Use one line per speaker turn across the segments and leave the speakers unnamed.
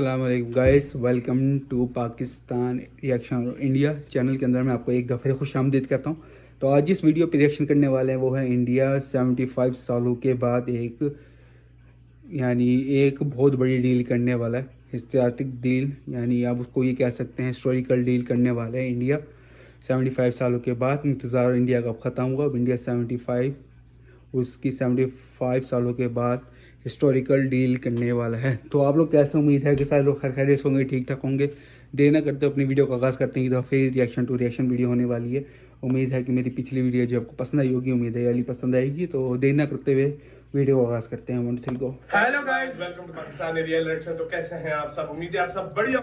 अस्सलाम वालेकुम guys, welcome to Pakistan reaction India channel के अंदर मैं आपको एक दफ़े खुशामदीद करता हूं। तो आज जिस वीडियो पे रिएक्शन करने वाले हैं वो है इंडिया 75 सालों के बाद एक बहुत बड़ी डील करने वाला है। हिस्टोरिक डील, यानी आप उसको ये कह सकते हैं हिस्टोरिकल डील करने वाला है इंडिया 75 सालों के बाद। इंतज़ार इंडिया का अब ख़त्म हुआ। अब इंडिया 75 सालों के बाद हिस्टोरिकल डील करने वाला है। तो आप लोग कैसे, उम्मीद है कि सारे लोग खैरियत होंगे, ठीक ठाक होंगे। देर ना करते अपनी वीडियो का आगाज़ करते हैं। एक दफ़ा रिएक्शन टू रिएक्शन वीडियो होने वाली है। उम्मीद है कि मेरी पिछली वीडियो जो आपको पसंद आई होगी, उम्मीद है वाली पसंद आएगी। तो देर ना करते हुए वीडियो का आगाज़ करते हैं। 1 2 3 go.
Hello guys, welcome to Pakistan real reaction. तो कैसे हैं आप सब? उम्मीद है आप सब बढ़िया।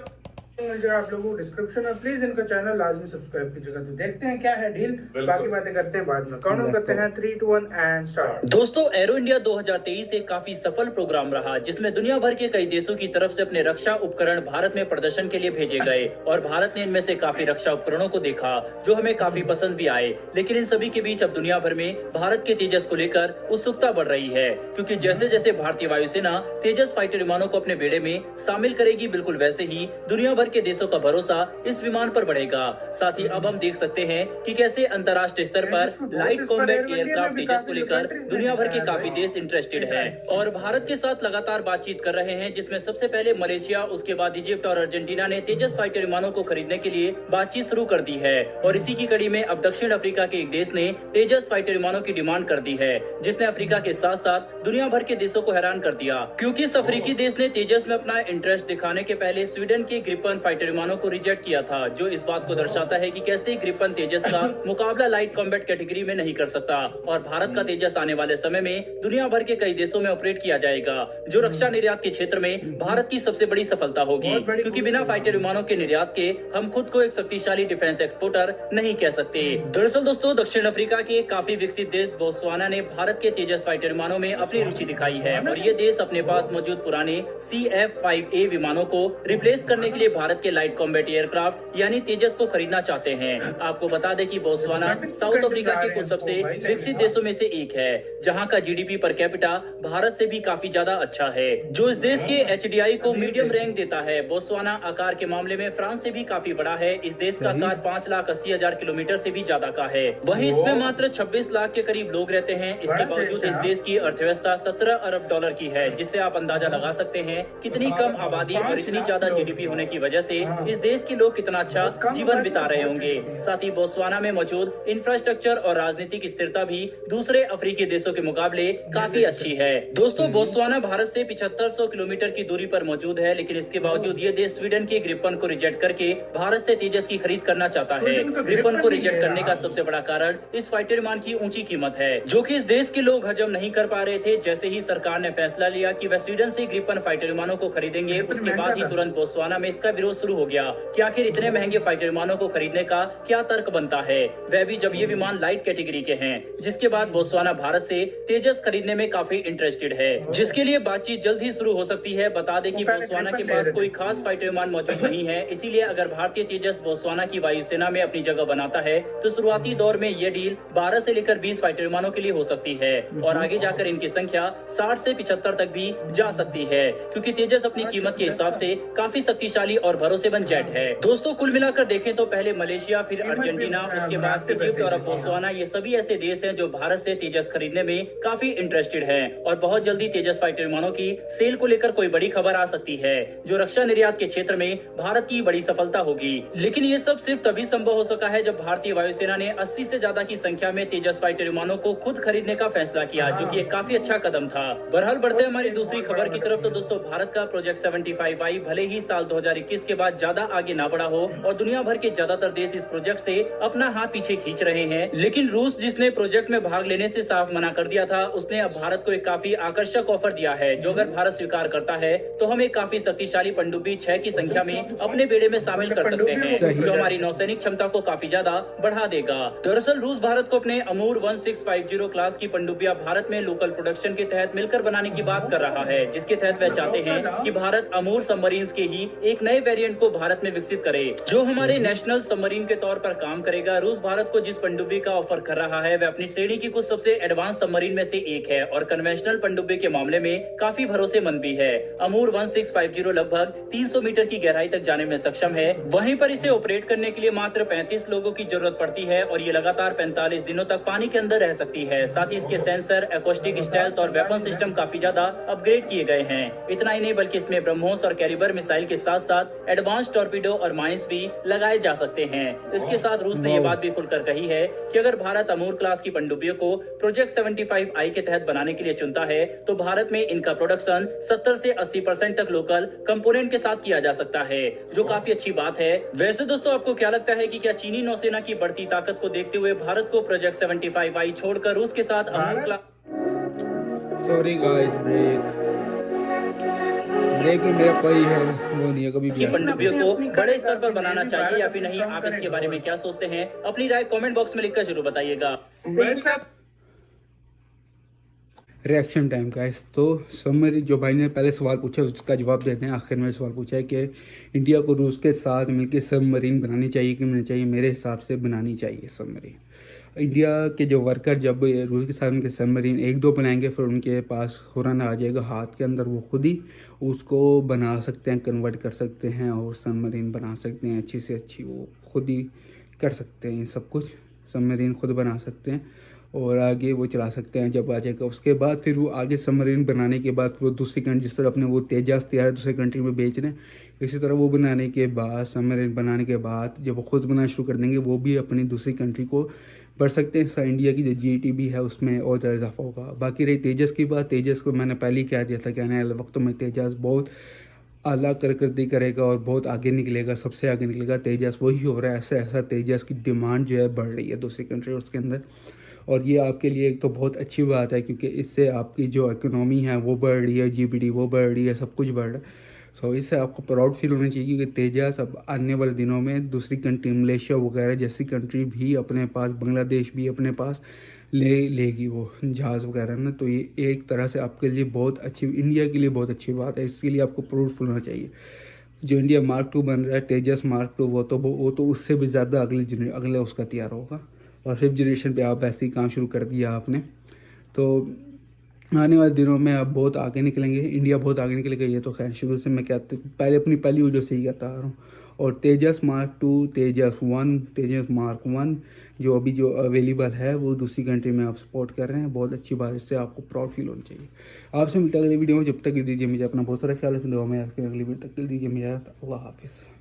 जो आप लोगों को डिस्क्रिप्शन में प्लीज इनका चैनल लाजमी सब्सक्राइब कीजिएगा। तो देखते हैं क्या है डील, बाकी बातें करते हैं बाद में। काउंट करते हैं 3 2 1 एंड स्टार्ट।
दोस्तों, एरो इंडिया 2023 एक काफी सफल प्रोग्राम रहा जिसमें दुनिया भर के कई देशों की तरफ से अपने रक्षा उपकरण भारत में प्रदर्शन के लिए भेजे गए और भारत ने इनमें से काफी रक्षा उपकरणों को देखा जो हमें काफी पसंद भी आए। लेकिन इन सभी के बीच अब दुनिया भर में भारत के तेजस को लेकर उत्सुकता बढ़ रही है, क्योंकि जैसे जैसे भारतीय वायुसेना तेजस फाइटर विमानों को अपने बेड़े में शामिल करेगी, बिल्कुल वैसे ही दुनिया भर के देशों का भरोसा इस विमान पर बढ़ेगा। साथ ही अब हम देख सकते हैं कि कैसे अंतर्राष्ट्रीय स्तर पर लाइट कॉम्बैट एयरक्राफ्ट तेजस को लेकर दुनिया भर के काफी देश इंटरेस्टेड हैं और भारत के साथ लगातार बातचीत कर रहे हैं, जिसमें सबसे पहले मलेशिया, उसके बाद इजिप्ट और अर्जेंटीना ने तेजस फाइटर विमानों को खरीदने के लिए बातचीत शुरू कर दी है। और इसी की कड़ी में अब दक्षिण अफ्रीका के एक देश ने तेजस फाइटर विमानों की डिमांड कर दी है, जिसने अफ्रीका के साथ साथ दुनिया भर के देशों को हैरान कर दिया, क्योंकि इस अफ्रीकी देश ने तेजस में अपना इंटरेस्ट दिखाने के पहले स्वीडन के ग्रिपन फाइटर विमानों को रिजेक्ट किया था, जो इस बात को दर्शाता है कि कैसे ग्रिपन तेजस का मुकाबला लाइट कॉम्बैट कैटेगरी में नहीं कर सकता। और भारत का तेजस आने वाले समय में दुनिया भर के कई देशों में ऑपरेट किया जाएगा, जो रक्षा निर्यात के क्षेत्र में भारत की सबसे बड़ी सफलता होगी, क्योंकि बिना फाइटर विमानों के निर्यात के हम खुद को एक शक्तिशाली डिफेंस एक्सपोर्टर नहीं कह सकते। दरअसल दोस्तों, दक्षिण अफ्रीका के काफी विकसित देश बोत्सवाना ने भारत के तेजस फाइटर विमानों में अपनी रुचि दिखाई है और ये देश अपने पास मौजूद पुराने CF-5A विमानों को रिप्लेस करने के लिए भारत के लाइट कॉम्बैट एयरक्राफ्ट यानी तेजस को खरीदना चाहते हैं। आपको बता दें कि बोत्सवाना साउथ अफ्रीका के कुछ सबसे विकसित देशों में से एक है, जहां का GDP पर कैपिटा भारत से भी काफी ज्यादा अच्छा है, जो इस देश के HDI को मीडियम रैंक देता है। बोत्सवाना आकार के मामले में फ्रांस से भी काफी बड़ा है। इस देश का आकार 5,80,000 किलोमीटर से भी ज्यादा का है। वहीं इसमें मात्र 26 लाख के करीब लोग रहते हैं। इसके बावजूद इस देश की अर्थव्यवस्था 17 अरब डॉलर की है, जिससे आप अंदाजा लगा सकते हैं कितनी कम आबादी और इतनी ज्यादा GDP होने की वजह से इस देश के लोग कितना अच्छा जीवन बिता रहे होंगे। साथ ही बोत्सवाना में मौजूद इंफ्रास्ट्रक्चर और राजनीतिक स्थिरता भी दूसरे अफ्रीकी देशों के मुकाबले काफी अच्छी है। दोस्तों, बोत्सवाना भारत से 7500 किलोमीटर की दूरी पर मौजूद है, लेकिन इसके बावजूद ये देश स्वीडन के ग्रिपन को रिजेक्ट करके भारत से तेजस की खरीद करना चाहता है। ग्रिपन को रिजेक्ट करने का सबसे बड़ा कारण इस फाइटर विमान की ऊंची कीमत है, जो कि इस देश के लोग हजम नहीं कर पा रहे थे। जैसे ही सरकार ने फैसला लिया कि वह स्वीडन से ग्रिपन फाइटर विमानों को खरीदेंगे, उसके बाद ही तुरंत बोत्सवाना में इसका विरोध शुरू हो गया कि आखिर इतने महंगे फाइटर विमानों को खरीदने का क्या तर्क बनता है, वह भी जब ये विमान लाइट कैटेगरी के हैं। जिसके बाद बोत्सवाना भारत से तेजस खरीदने में काफी इंटरेस्टेड है, जिसके लिए बातचीत जल्द ही शुरू हो सकती है। बता दें कि बोत्सवाना के पास कोई खास फाइटर विमान मौजूद नहीं है, इसीलिए अगर भारतीय तेजस बोत्सवाना की वायुसेना में अपनी जगह बनाता है तो शुरुआती दौर में ये डील 12 से लेकर 20 फाइटर विमानों के लिए हो सकती है और आगे जाकर इनकी संख्या 60 से 75 तक भी जा सकती है, क्योंकि तेजस अपनी कीमत के हिसाब से काफी शक्तिशाली और भरोसेमंद जेट है। दोस्तों, कुल मिलाकर देखें तो पहले मलेशिया, फिर अर्जेंटीना, उसके बाद इजिप्ट और अब बोत्सवाना, ये सभी ऐसे देश हैं जो भारत से तेजस खरीदने में काफी इंटरेस्टेड हैं और बहुत जल्दी तेजस फाइटर विमानों की सेल को लेकर कोई बड़ी खबर आ सकती है, जो रक्षा निर्यात के क्षेत्र में भारत की बड़ी सफलता होगी। लेकिन ये सब सिर्फ तभी संभव हो सका है जब भारतीय वायुसेना ने 80 से ज्यादा की संख्या में तेजस फाइटर विमानों को खुद खरीदने का फैसला किया, जो कि एक काफी अच्छा कदम था। बहरहाल बढ़ते हमारी दूसरी खबर की तरफ। तो दोस्तों, भारत का प्रोजेक्ट 75I भले ही साल 2021 के बाद ज्यादा आगे ना बढ़ा हो और दुनिया भर के ज्यादातर देश इस प्रोजेक्ट से अपना हाथ पीछे खींच रहे हैं, लेकिन रूस, जिसने प्रोजेक्ट में भाग लेने से साफ मना कर दिया था, उसने अब भारत को एक काफी आकर्षक ऑफर दिया है, जो अगर भारत स्वीकार करता है तो हम एक काफी शक्तिशाली पनडुब्बी 6 की संख्या में अपने बेड़े में शामिल कर सकते हैं, जो हमारी नौसैनिक क्षमता को काफी ज्यादा बढ़ा देगा। दरअसल रूस भारत को अपने अमूर 1650 क्लास की पनडुब्बियां भारत में लोकल प्रोडक्शन के तहत मिलकर बनाने की बात कर रहा है, जिसके तहत वह चाहते हैं कि भारत अमूर सबमरीन्स के ही एक नए वेरिएंट को भारत में विकसित करे, जो हमारे नेशनल सबमरीन के तौर पर काम करेगा। रूस भारत को जिस पनडुब्बी का ऑफर कर रहा है वह अपनी श्रेणी की कुछ सबसे एडवांस सबमरीन में से एक है और कन्वेंशनल पनडुब्बी के मामले में काफी भरोसेमंद भी है। अमूर 1650 लगभग 300 मीटर की गहराई तक जाने में सक्षम है। वहीं पर इसे ऑपरेट करने के लिए मात्र 35 लोगों की जरूरत पड़ती है और ये लगातार 45 दिनों तक पानी के अंदर रह सकती है। साथ ही इसके सेंसर, एकोस्टिक, स्टेल्थ और वेपन सिस्टम काफी ज्यादा अपग्रेड किए गए हैं। इतना ही नहीं बल्कि इसमें ब्रह्मोस और कैलिबर मिसाइल के साथ साथ एडवांस टॉर्पीडो और माइंस भी लगाए जा सकते हैं। इसके साथ रूस ने यह बात भी खुलकर कही है कि अगर भारत अमूर क्लास की पनडुब्बियों को प्रोजेक्ट 75I के तहत बनाने के लिए चुनता है तो भारत में इनका प्रोडक्शन 70 से 80% तक लोकल कंपोनेंट के साथ किया जा सकता है, जो काफी अच्छी बात है। वैसे दोस्तों, आपको क्या लगता है कि क्या चीनी नौसेना की बढ़ती ताकत को देखते हुए भारत को प्रोजेक्ट 75I छोड़कर रूस के साथ अमूर क्लास
सॉरी गाइस, ब्रेक में मेरा कोई है वो नहीं है कभी
की
भी।
पनडुब्बियों को बड़े स्तर पर बनाना चाहिए या फिर नहीं, आप इसके बारे में क्या सोचते हैं? अपनी राय कमेंट बॉक्स में लिखकर जरूर बताइएगा।
Reaction time guys. तो सबमरीन, जो भाई ने पहले सवाल पूछा उसका जवाब देते हैं। आखिर में सवाल पूछा है कि इंडिया को रूस के साथ मिलकर सबमरीन बनानी चाहिए कि नहीं चाहिए। मेरे हिसाब से बनानी चाहिए सबमरीन। इंडिया के जो वर्कर जब रूस के साथ उनके सबमरीन 1-2 बनाएंगे फिर उनके पास हुनर आ जाएगा हाथ के अंदर, वो खुद ही उसको बना सकते हैं, कन्वर्ट कर सकते हैं और सबमरीन बना सकते हैं अच्छी से अच्छी। वो खुद ही कर सकते हैं सब कुछ, सबमरीन खुद बना सकते हैं और आगे वो चला सकते हैं जब आ जाएगा। उसके बाद फिर वो आगे सबमरीन बनाने के बाद वो दूसरी कंट्री, जिस तरह अपने वो तेजास तैयार है दूसरी कंट्री में बेच रहे हैं, इसी तरह वो बनाने के बाद, सबमरीन बनाने के बाद जब वो खुद बनाना शुरू कर देंगे वो भी अपनी दूसरी कंट्री को बढ़ सकते हैं। इससे इंडिया की जो GDP है उसमें और ज़्यादा इजाफा होगा। बाकी रही तेजस की बात, तेजस को मैंने पहले ही कह दिया था कि आने वाले वक्तों में तेजस बहुत आला कारकर्दगी करेगा और बहुत आगे निकलेगा, सबसे आगे निकलेगा। तेजस वही हो रहा है, ऐसा तेजस की डिमांड जो है बढ़ रही है दूसरी कंट्री उसके अंदर। और ये आपके लिए एक तो बहुत अच्छी बात है क्योंकि इससे आपकी जो इकोनॉमी है वो बढ़ रही है, GDP वो बढ़ रही है, सब कुछ बढ़ रहा है। सो इससे आपको प्राउड फील होना चाहिए कि तेजस अब आने वाले दिनों में दूसरी कंट्री, मलेशिया वगैरह जैसी कंट्री भी अपने पास, बांग्लादेश भी अपने पास लेगी वो जहाज़ वगैरह ना। तो ये एक तरह से आपके लिए बहुत अच्छी, इंडिया के लिए बहुत अच्छी बात है। इसके लिए आपको प्राउडफुल होना चाहिए। जो इंडिया Mark 2 बन रहा है, तेजस Mark 2, वो तो उससे भी ज़्यादा अगले उसका तैयार होगा। और 5th जनरेशन पे आप ऐसे ही काम शुरू कर दिया आपने, तो आने वाले दिनों में आप बहुत आगे निकलेंगे, इंडिया बहुत आगे निकलेगा। ये तो खैर शुरू से मैं कहते अपनी पहली वीडियो से ही कहता आ रहा हूँ। और तेजस Mark 2, तेजस 1, तेजस Mark 1 जो अभी जो अवेलेबल है वो दूसरी कंट्री में आप सपोर्ट कर रहे हैं, बहुत अच्छी बात है। इससे आपको प्राउड फील होना चाहिए। आपसे मिलता है अगली वीडियो में, जब तक दीजिए मुझे अपना बहुत सारा ख्याल रखिए। दुआ में अगली वीडियो तक दीजिए मुझे। अल्लाह हाफिज़।